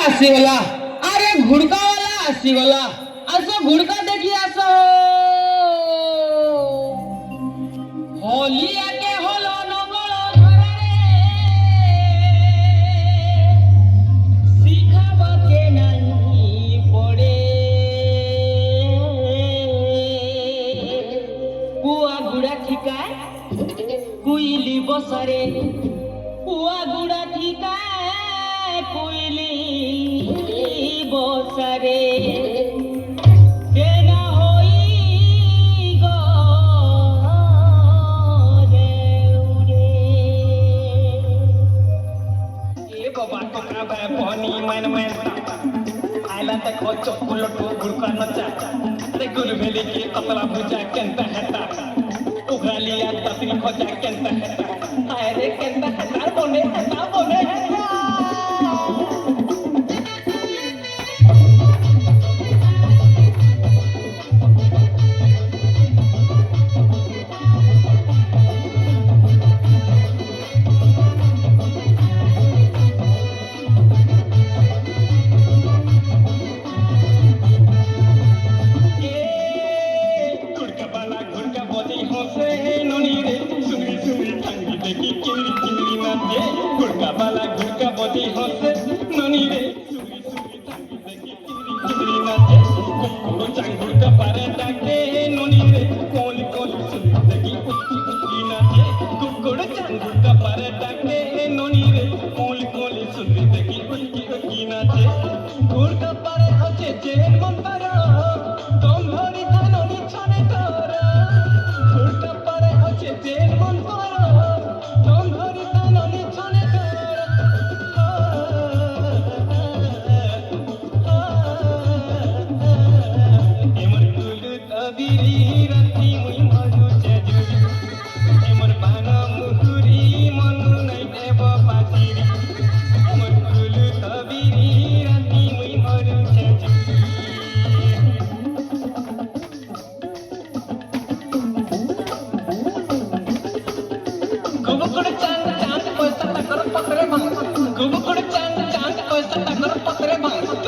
ଆସିଗଲା ଆରେ ଘୁଡ଼କା ବାଲା ଆସିଗଲା ଆସ ଘୁଡ଼କା ଦେଖି ଆସ ହୋଲିଆକେ ହଲ ନଙ୍ଗଳ ଧରାରେ ଶିଖାବକେ ନାହିଁ ପଡ଼େ କୁଆ ଗୁଡ଼ା ଠିକାଏ କୁଇଲି ବସାରେ କୁଆ ଗୁଡ଼ା ଠିକାଏ କୁଇଲି বসারে কেনা হই গরে উড়ে এ বাবা কোনা ভাই পানি মান মান আইলা তে খচ কুলটু গুড়কা নচা রে গুলবেলি কি কতলা বুঝা কেনতা হেতা উগালিয়া তসরি খোঁজা কেনতা হেতা আরে কেনতা হেতা বনে হেতা गुड़का बाला गुड़का बजी हंसे ननी रे सुरी सुरी तांगी देखी किंदरी नाचे कुकुड़ो चांगुड़का पारे डाके ननी रे कोली कोली सुरी देखी उच्ची उच्ची नाचे कुकुड़ो चांगुड़का पारे डाके ननी रे कोली कोली सुरी देखी उच्ची उच्ची नाचे गुड़का पारे हचे जेन मंतरा दम धरी थाननी छने तोरा गुड़का पारे हचे जेन मंतरा दम धरी थाननी छने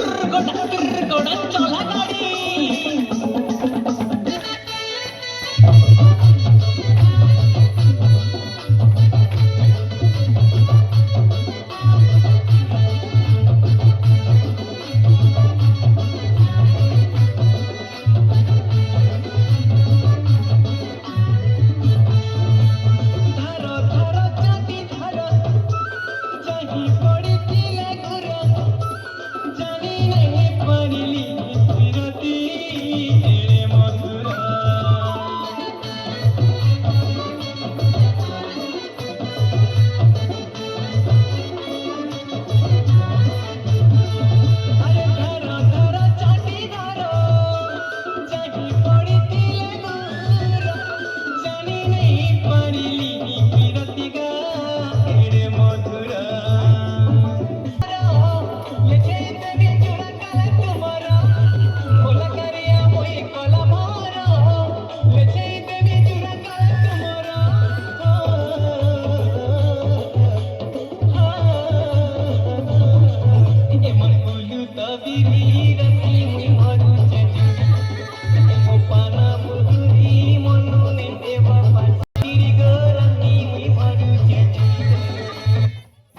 गोड़ा चला गाड़ी